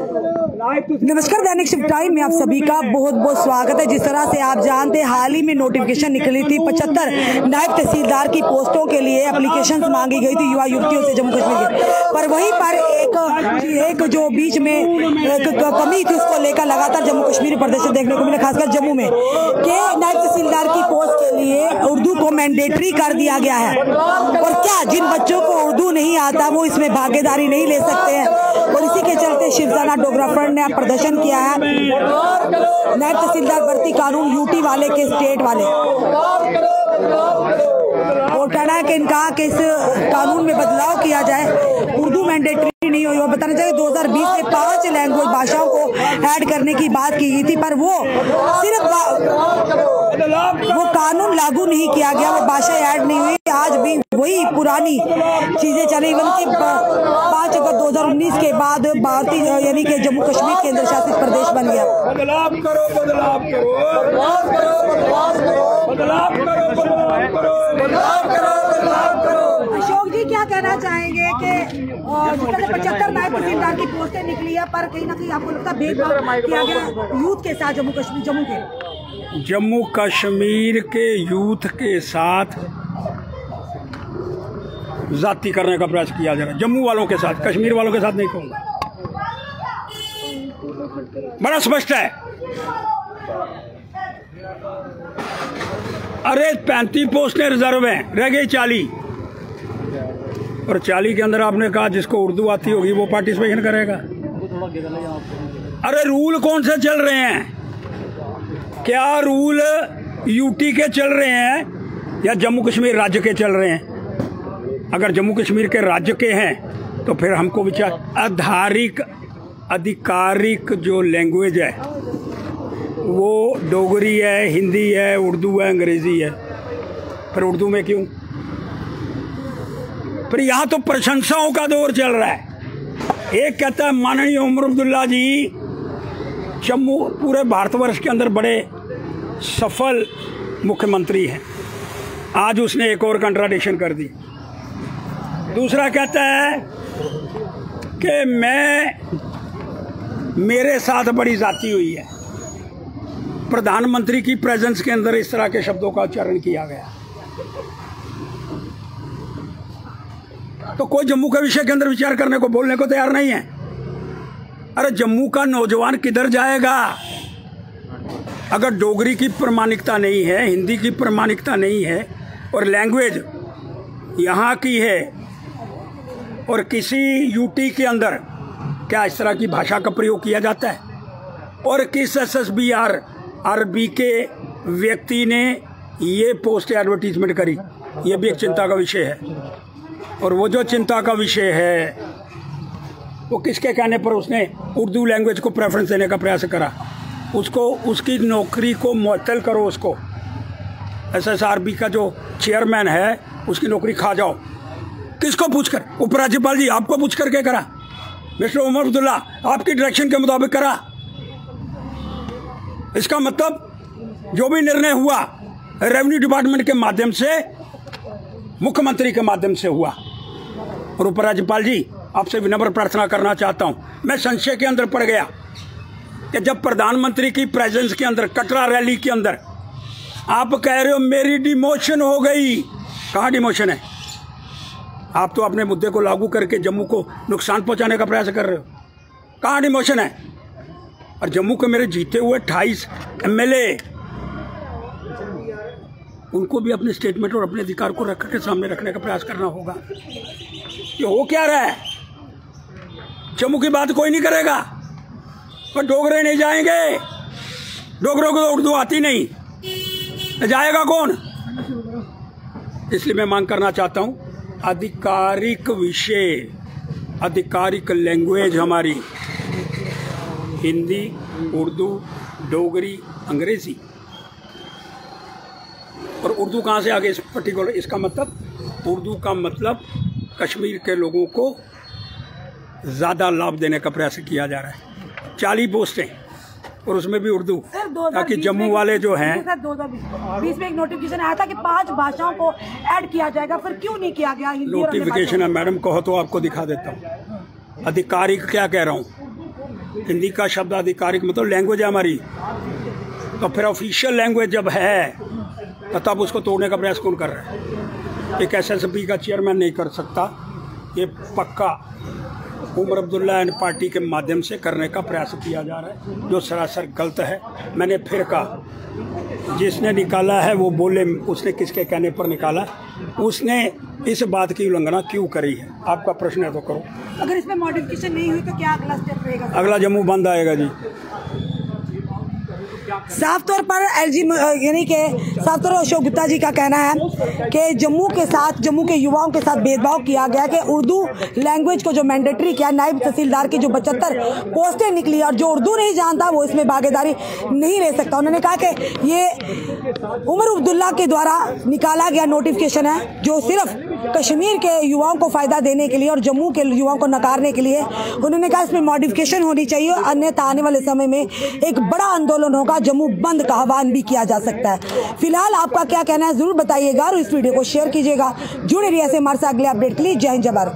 नमस्कार, दैनिक shift time में आप सभी का बहुत बहुत स्वागत है। जिस तरह से आप जानते हैं, हाल ही में नोटिफिकेशन निकली थी 75 नायब तहसीलदार की पोस्टों के लिए एप्लीकेशंस मांगी गई थी युवा युवतियों से जम्मू कश्मीर के। पर वहीं पर एक जो बीच में कमी थी, उसको लेकर लगातार जम्मू कश्मीर प्रदेश देखने को मिला, खासकर जम्मू में कि नायब तहसीलदार की पोस्ट के लिए उर्दू को मैंडेटरी कर दिया गया है। और क्या जिन बच्चों को उर्दू नहीं आता वो इसमें भागीदारी नहीं ले सकते हैं। और इसी के चलते शिवसेना डोगरा फ्रंट ने प्रदर्शन किया है। नायब तहसीलदार भर्ती कानून यूटी वाले के स्टेट वाले और कहना है कि इनका कि इस कानून में बदलाव किया जाए, उर्दू मैंडेटरी नहीं हुई। बताना चाहिए 2020 में 5 लैंग्वेज भाषाओं को ऐड करने की बात की गई थी, पर वो सिर्फ वो कानून लागू नहीं किया गया, वो भाषा ऐड नहीं हुई। आज भी वही पुरानी चीजें चली। इवन कि 5 अगस्त 2019 के बाद भारतीय यानी कि जम्मू कश्मीर केंद्र शासित प्रदेश बन गया। बदलाव करो, बदलाव करो, बदलाव करो, बदलाव करो, बदलाव करो, बदलाव करो, बदलाव करो, बदलाव करो। अशोक जी, क्या कहना चाहेंगे कि 75 नायब तहसीलदार की पोस्टें निकली है, पर कहीं ना कहीं आपको लगता है भेदभाव किया गया यूथ के साथ जम्मू कश्मीर के यूथ के साथ जाति करने का प्रयास किया जा रहा है। जम्मू वालों के साथ, कश्मीर वालों के साथ नहीं कहूंगा। बड़ा स्पष्ट है। अरे 35 पोस्टें रिजर्व हैं, रह गई 40। और 40 के अंदर आपने कहा जिसको उर्दू आती होगी वो पार्टिसिपेशन करेगा। अरे रूल कौन से चल रहे हैं? क्या रूल यूटी के चल रहे हैं या जम्मू कश्मीर राज्य के चल रहे हैं? अगर जम्मू कश्मीर के राज्य के हैं तो फिर हमको विचार आधिकारिक जो लैंग्वेज है वो डोगरी है, हिंदी है, उर्दू है, अंग्रेजी है। फिर उर्दू में क्यों? फिर यहाँ तो प्रशंसाओं का दौर चल रहा है। एक कहता है माननीय उमर अब्दुल्ला जी जम्मू पूरे भारतवर्ष के अंदर बड़े सफल मुख्यमंत्री हैं। आज उसने एक और कंट्राडिक्शन कर दी। दूसरा कहता है कि मेरे साथ बड़ी जाती हुई है। प्रधानमंत्री की प्रेजेंस के अंदर इस तरह के शब्दों का उच्चारण किया गया तो कोई जम्मू के विषय के अंदर विचार करने को, बोलने को तैयार नहीं है। अरे जम्मू का नौजवान किधर जाएगा अगर डोगरी की प्रामाणिकता नहीं है, हिंदी की प्रामाणिकता नहीं है और लैंग्वेज यहाँ की है और किसी यूटी के अंदर क्या इस तरह की भाषा का प्रयोग किया जाता है? और किस SSBR आरबी के व्यक्ति ने ये पोस्ट एडवर्टीजमेंट करी, ये भी एक चिंता का विषय है। और वो जो चिंता का विषय है वो किसके कहने पर उसने उर्दू लैंग्वेज को प्रेफरेंस देने का प्रयास करा? उसको, उसकी नौकरी को मुअत्तल करो। उसको SSRB का जो चेयरमैन है उसकी नौकरी खा जाओ। किसको पूछकर? उपराज्यपाल जी आपको पूछ करके करा? मिस्टर उमर अब्दुल्ला आपकी डायरेक्शन के मुताबिक करा? इसका मतलब जो भी निर्णय हुआ रेवेन्यू डिपार्टमेंट के माध्यम से, मुख्यमंत्री के माध्यम से हुआ। और उपराज्यपाल जी आपसे विनम्र प्रार्थना करना चाहता हूं, मैं संशय के अंदर पड़ गया कि जब प्रधानमंत्री की प्रेजेंस के अंदर कटरा रैली के अंदर आप कह रहे हो मेरी डिमोशन हो गई। कहाँ डिमोशन है? आप तो अपने मुद्दे को लागू करके जम्मू को नुकसान पहुंचाने का प्रयास कर रहे हो। कहाँ डिमोशन है? और जम्मू के मेरे जीते हुए 28 MLA, उनको भी अपने स्टेटमेंट और अपने अधिकार को रख के सामने रखने का प्रयास करना होगा। ये हो क्या रहा है? जम्मू की बात कोई नहीं करेगा पर डोगरे नहीं जाएंगे। डोगरों को तो उर्दू आती नहीं, जाएगा कौन? इसलिए मैं मांग करना चाहता हूं आधिकारिक विषय, आधिकारिक लैंग्वेज हमारी हिंदी, उर्दू, डोगरी, अंग्रेजी। और उर्दू कहाँ से आगे इस पर्टिकुलर? इसका मतलब उर्दू का मतलब कश्मीर के लोगों को ज़्यादा लाभ देने का प्रयास किया जा रहा है। 40 पोस्टें और उसमें भी उर्दू, ताकि जम्मू वाले जो हैं 2020 में एक नोटिफिकेशन आया था कि 5 भाषाओं को ऐड किया जाएगा, फिर क्यों नहीं किया गया? नोटिफिकेशन है मैडम, कहो तो आपको दिखा देता हूँ। अधिकारी क्या कह रहा हूँ, हिंदी का शब्द आधिकारिक मतलब लैंग्वेज है हमारी, तो फिर ऑफिशियल लैंग्वेज जब है तो तब उसको तोड़ने का प्रयास कौन कर रहा है? एक SSB का चेयरमैन नहीं कर सकता, ये पक्का उमर अब्दुल्ला एंड पार्टी के माध्यम से करने का प्रयास किया जा रहा है, जो सरासर गलत है। मैंने फिर कहा, जिसने निकाला है वो बोले उसने किसके कहने पर निकाला, उसने इस बात की उल्लंघना क्यों करी है? आपका प्रश्न है तो करो। अगर इसमें मॉडिफिकेशन नहीं हुई तो क्या अगला स्टेप रहेगा? अगला जम्मू बंद आएगा जी। साफ तौर पर LG यानी कि साफ तौर पर अशोक गुप्ता जी का कहना है कि जम्मू के युवाओं के साथ भेदभाव किया गया, कि उर्दू लैंग्वेज को जो मैंडेटरी किया, नायब तहसीलदार की जो 75 पोस्टें निकली और जो उर्दू नहीं जानता वो इसमें भागीदारी नहीं ले सकता। उन्होंने कहा कि ये उमर अब्दुल्ला के द्वारा निकाला गया नोटिफिकेशन है, जो सिर्फ कश्मीर के युवाओं को फायदा देने के लिए और जम्मू के युवाओं को नकारने के लिए। उन्होंने कहा इसमें मॉडिफिकेशन होनी चाहिए, अन्यथा आने वाले समय में एक बड़ा आंदोलन होगा, जम्मू बंद का आह्वान भी किया जा सकता है। फिलहाल आपका क्या कहना है जरूर बताइएगा और इस वीडियो को शेयर कीजिएगा। जुड़े रहिए ऐसे हमारे साथ अगले अपडेट के लिए। जय हिंद, जय भारत।